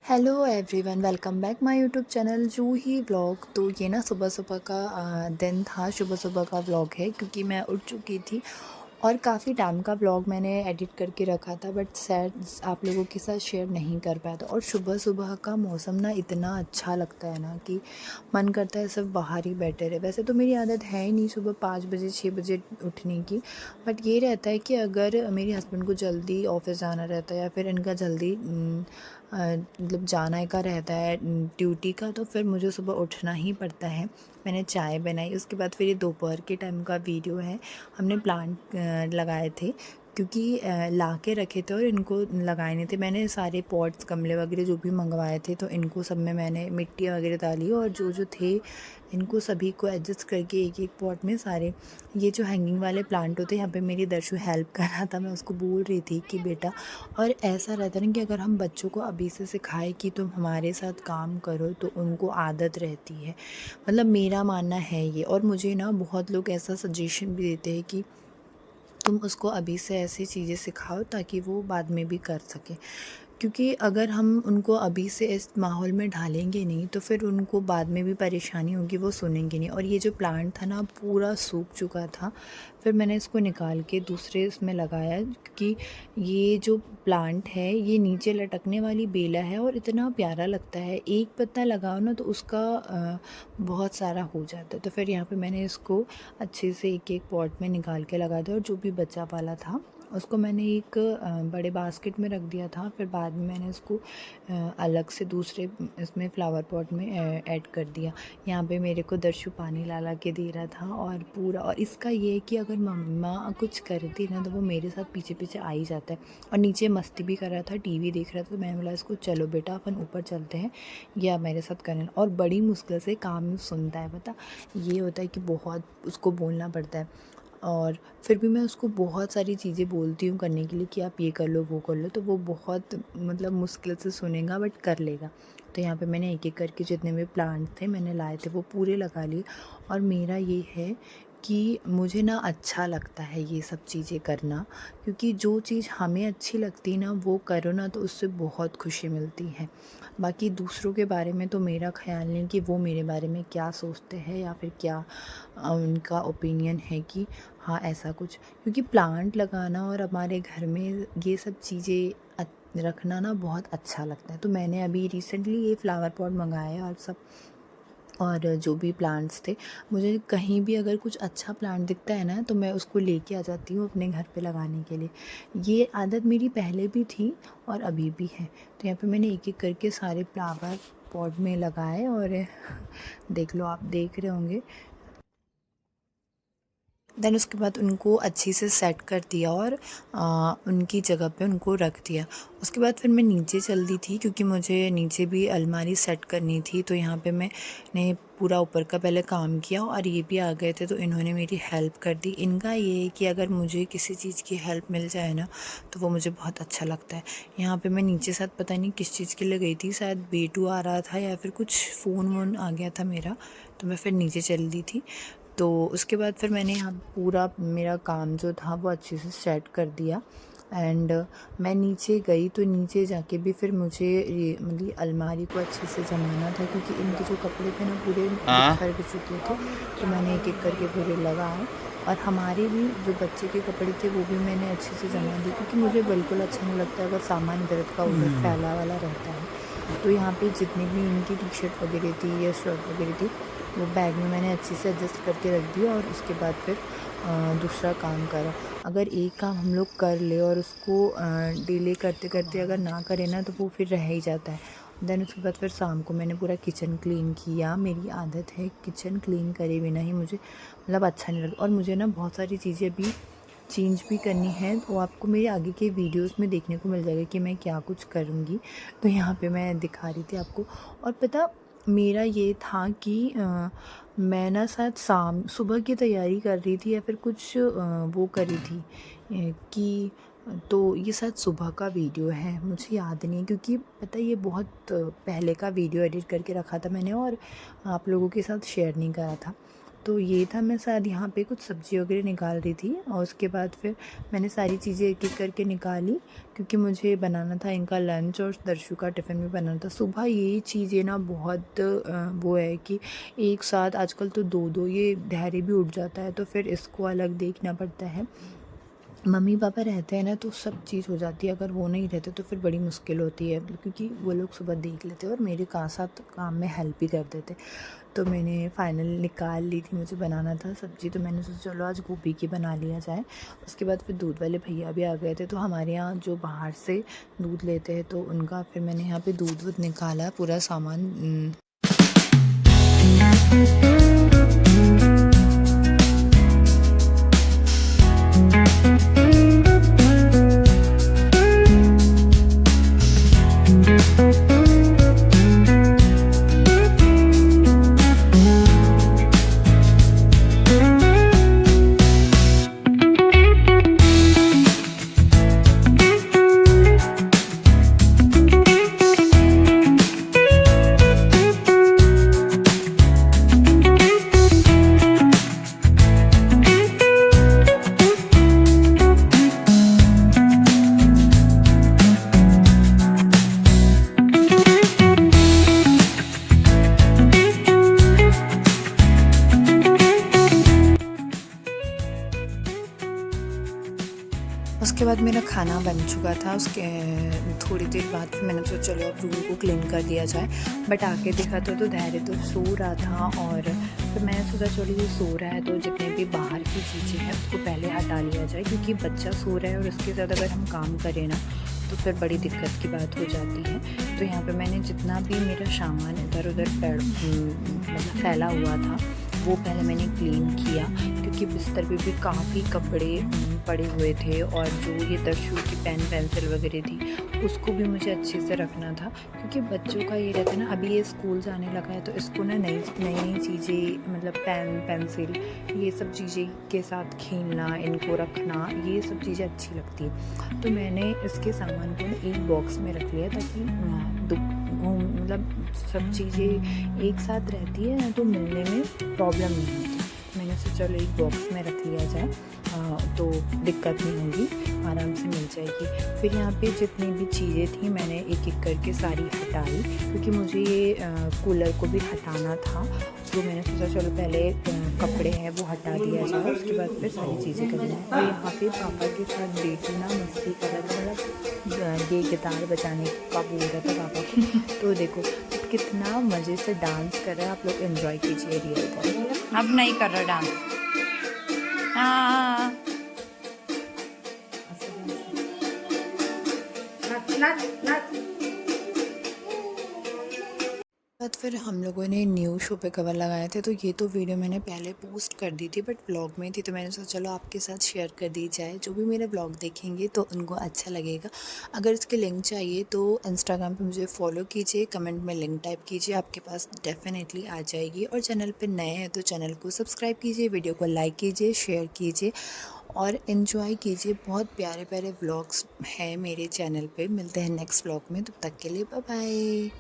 Hello everyone, welcome back my YouTube channel Juhi vlog. तो ये ना सुबह सुबह का दिन था, सुबह सुबह का व्लॉग है क्योंकि मैं उठ चुकी थी और काफ़ी टाइम का व्लॉग मैंने एडिट करके रखा था, बट शायद आप लोगों के साथ शेयर नहीं कर पाया था। और सुबह सुबह का मौसम ना इतना अच्छा लगता है ना कि मन करता है सिर्फ बाहर ही बैठे रहे। वैसे तो मेरी आदत है ही नहीं सुबह 5 बजे 6 बजे उठने की, बट ये रहता है कि अगर मेरे हस्बैंड को जल्दी ऑफिस जाना रहता है या फिर इनका जल्दी मतलब जाने का रहता है ड्यूटी का, तो फिर मुझे सुबह उठना ही पड़ता है। मैंने चाय बनाई, उसके बाद फिर ये दोपहर के टाइम का वीडियो है। हमने प्लांट लगाए थे क्योंकि ला के रखे थे और इनको लगाए नहीं थे। मैंने सारे पॉट्स गमले वगैरह जो भी मंगवाए थे, तो इनको सब में मैंने मिट्टी वगैरह डाली और जो जो थे इनको सभी को एडजस्ट करके एक एक पॉट में सारे ये जो हैंगिंग वाले प्लांट होते हैं, यहाँ पे मेरी दर्शु हेल्प कर रहा था। मैं उसको बोल रही थी कि बेटा, और ऐसा रहता है ना कि अगर हम बच्चों को अभी से सिखाएं कि तुम हमारे साथ काम करो तो उनको आदत रहती है। मतलब मेरा मानना है ये। और मुझे ना बहुत लोग ऐसा सजेशन भी देते हैं कि तुम उसको अभी से ऐसी चीज़ें सिखाओ ताकि वो बाद में भी कर सके। क्योंकि अगर हम उनको अभी से इस माहौल में ढालेंगे नहीं तो फिर उनको बाद में भी परेशानी होगी, वो सुनेंगे नहीं। और ये जो प्लांट था ना पूरा सूख चुका था, फिर मैंने इसको निकाल के दूसरे इसमें लगाया क्योंकि ये जो प्लांट है ये नीचे लटकने वाली बेला है और इतना प्यारा लगता है। एक पत्ता लगाओ ना तो उसका बहुत सारा हो जाता है। तो फिर यहाँ पे मैंने इसको अच्छे से एक एक पॉट में निकाल के लगा दिया और जो भी बचा वाला था उसको मैंने एक बड़े बास्केट में रख दिया था। फिर बाद में मैंने इसको अलग से दूसरे इसमें फ्लावर पॉट में ऐड कर दिया। यहाँ पे मेरे को दर्शु पानी ला ला के दे रहा था और पूरा। और इसका ये है कि अगर मम्मा कुछ करती ना तो वो मेरे साथ पीछे पीछे आ ही जाता है। और नीचे मस्ती भी कर रहा था, टीवी देख रहा था। तो मैंने बोला इसको, चलो बेटा अपन ऊपर चलते हैं, या मेरे साथ करने। और बड़ी मुश्किल से काम सुनता है, पता ये होता है कि बहुत उसको बोलना पड़ता है। और फिर भी मैं उसको बहुत सारी चीज़ें बोलती हूँ करने के लिए कि आप ये कर लो वो कर लो, तो वो बहुत मतलब मुश्किल से सुनेगा बट कर लेगा। तो यहाँ पे मैंने एक एक करके जितने भी प्लांट थे मैंने लाए थे वो पूरे लगा लिए। और मेरा ये है कि मुझे ना अच्छा लगता है ये सब चीज़ें करना, क्योंकि जो चीज़ हमें अच्छी लगती है ना वो करो ना तो उससे बहुत खुशी मिलती है। बाकी दूसरों के बारे में तो मेरा ख्याल नहीं कि वो मेरे बारे में क्या सोचते हैं या फिर क्या उनका ओपिनियन है कि हाँ ऐसा कुछ। क्योंकि प्लांट लगाना और हमारे घर में ये सब चीज़ें रखना ना बहुत अच्छा लगता है। तो मैंने अभी रिसेंटली ये फ्लावर पॉट मंगाया और सब, और जो भी प्लांट्स थे, मुझे कहीं भी अगर कुछ अच्छा प्लांट दिखता है ना तो मैं उसको लेके आ जाती हूँ अपने घर पे लगाने के लिए। ये आदत मेरी पहले भी थी और अभी भी है। तो यहाँ पे मैंने एक एक करके सारे फ्लावर पॉट में लगाए और देख लो, आप देख रहे होंगे। देन उसके बाद उनको अच्छी से सेट कर दिया और उनकी जगह पे उनको रख दिया। उसके बाद फिर मैं नीचे चल दी थी क्योंकि मुझे नीचे भी अलमारी सेट करनी थी। तो यहाँ पे मैंने पूरा ऊपर का पहले काम किया और ये भी आ गए थे तो इन्होंने मेरी हेल्प कर दी। इनका ये है कि अगर मुझे किसी चीज़ की हेल्प मिल जाए ना तो वो मुझे बहुत अच्छा लगता है। यहाँ पे मैं नीचे साथ पता नहीं किस चीज़ के लिए गई थी, शायद बेटू आ रहा था या फिर कुछ फ़ोन वोन आ गया था मेरा, तो मैं फिर नीचे चल दी थी। तो उसके बाद फिर मैंने यहाँ पूरा मेरा काम जो था वो अच्छे से सेट कर दिया। एंड मैं नीचे गई तो नीचे जाके भी फिर मुझे मतलब अलमारी को अच्छे से जमाना था क्योंकि इनके जो कपड़े थे ना पूरे बिखर चुके थे। तो मैंने एक एक करके पूरे लगाए और हमारे भी जो बच्चे के कपड़े थे वो भी मैंने अच्छे से जमा दिए, क्योंकि मुझे बिल्कुल अच्छा नहीं लगता अगर सामान इधर का उधर फैला वाला रहता है। तो यहाँ पे जितनी भी इनकी टी शर्ट वगैरह थी या शर्ट वगैरह थी वो बैग में मैंने अच्छे से एडजस्ट करके रख दिया और उसके बाद फिर दूसरा काम करा। अगर एक काम हम लोग कर ले और उसको डिले करते करते अगर ना करें ना तो वो फिर रह ही जाता है। देन उसके बाद फिर शाम को मैंने पूरा किचन क्लीन किया। मेरी आदत है किचन क्लीन करे बिना ही मुझे मतलब अच्छा नहीं लगता। और मुझे ना बहुत सारी चीज़ें अभी चेंज भी करनी है, तो आपको मेरे आगे के वीडियोस में देखने को मिल जाएगा कि मैं क्या कुछ करूँगी। तो यहाँ पे मैं दिखा रही थी आपको। और पता मेरा ये था कि मैं ना शायद शाम सुबह की तैयारी कर रही थी या फिर कुछ वो करी थी कि तो ये शायद सुबह का वीडियो है, मुझे याद नहीं है क्योंकि पता है ये बहुत पहले का वीडियो एडिट करके रखा था मैंने और आप लोगों के साथ शेयर नहीं करा था। तो ये था, मैं शायद यहाँ पे कुछ सब्ज़ी वगैरह निकाल रही थी और उसके बाद फिर मैंने सारी चीज़ें एक-एक करके निकाली, क्योंकि मुझे बनाना था इनका लंच और दर्शु का टिफ़िन भी बनाना था। सुबह ये चीज़ें ना बहुत वो है कि एक साथ आजकल तो 2-2 ये धैर्य भी उठ जाता है, तो फिर इसको अलग देखना पड़ता है। मम्मी पापा रहते हैं ना तो सब चीज़ हो जाती है, अगर वो नहीं रहते तो फिर बड़ी मुश्किल होती है, क्योंकि वो लोग सुबह देख लेते और मेरे साथ काम में हेल्प भी कर देते। तो मैंने फाइनल निकाल ली थी, मुझे बनाना था सब्ज़ी, तो मैंने सोचा चलो आज गोभी की बना लिया जाए। उसके बाद फिर दूध वाले भैया भी आ गए थे, तो हमारे यहाँ जो बाहर से दूध लेते हैं तो उनका फिर मैंने यहाँ पे दूध वूध निकाला, पूरा सामान उसके बाद मेरा खाना बन चुका था। उसके थोड़ी देर बाद फिर मैंने सोचा चलो अब रूम को क्लीन कर दिया जाए, बट आके देखा तो धैर्य तो सो रहा था, और फिर मैंने सोचा चलो ये सो रहा है तो जितने भी बाहर की चीज़ें हैं उसको पहले हटा लिया जाए, क्योंकि बच्चा सो रहा है और उसके साथ अगर हम काम करें ना तो फिर बड़ी दिक्कत की बात हो जाती है। तो यहाँ पे मैंने जितना भी मेरा सामान इधर उधर मतलब फैला हुआ था वो पहले मैंने क्लीन किया, क्योंकि बिस्तर पे भी काफ़ी कपड़े पड़े हुए थे, और जो ये दर्शु की पेन पेंसिल वगैरह थी उसको भी मुझे अच्छे से रखना था, क्योंकि बच्चों का ये रहता है ना, अभी ये स्कूल जाने लगा है तो इसको ना नई नई चीज़ें मतलब पेन पेंसिल ये सब चीज़ें के साथ खेलना, इनको रखना, ये सब चीज़ें अच्छी लगती है। तो मैंने इसके सामान को ना एक बॉक्स में रख लिया, ताकि मतलब सब चीज़ें एक साथ रहती है ना तो मिलने में प्रॉब्लम नहीं होती। मैंने सोचा चलो एक बॉक्स में रख लिया जाए, तो दिक्कत नहीं होगी, आराम से मिल जाएगी। फिर यहाँ पे जितनी भी चीज़ें थी मैंने एक एक करके सारी हटाई, क्योंकि मुझे ये कूलर को भी हटाना था, तो मैंने सोचा चलो पहले कपड़े हैं वो हटा दिया जाए, उसके बाद फिर सारी चीज़ें करनी है। और यहाँ पे पापा के साथ बेटी ना मस्ती कर रहा था, मतलब ये गिटार बजाने का बोल रहा था पापा को, तो देखो कितना मज़े से डांस कर रहा है, आप लोग एंजॉय कीजिए रियल पर। अब नहीं कर रहा डांस। हाँ बाद फिर हम लोगों ने न्यू शो पे कवर लगाए थे, तो ये तो वीडियो मैंने पहले पोस्ट कर दी थी, बट ब्लॉग में थी, तो मैंने सोचा चलो आपके साथ शेयर कर दी जाए। जो भी मेरे ब्लॉग देखेंगे तो उनको अच्छा लगेगा। अगर इसके लिंक चाहिए तो इंस्टाग्राम पे मुझे फॉलो कीजिए, कमेंट में लिंक टाइप कीजिए, आपके पास डेफिनेटली आ जाएगी। और चैनल पर नए हैं तो चैनल को सब्सक्राइब कीजिए, वीडियो को लाइक कीजिए, शेयर कीजिए और इन्जॉय कीजिए। बहुत प्यारे प्यारे व्लॉग्स हैं मेरे चैनल पे। मिलते हैं नेक्स्ट व्लॉग में, तब तक के लिए बाय बाय।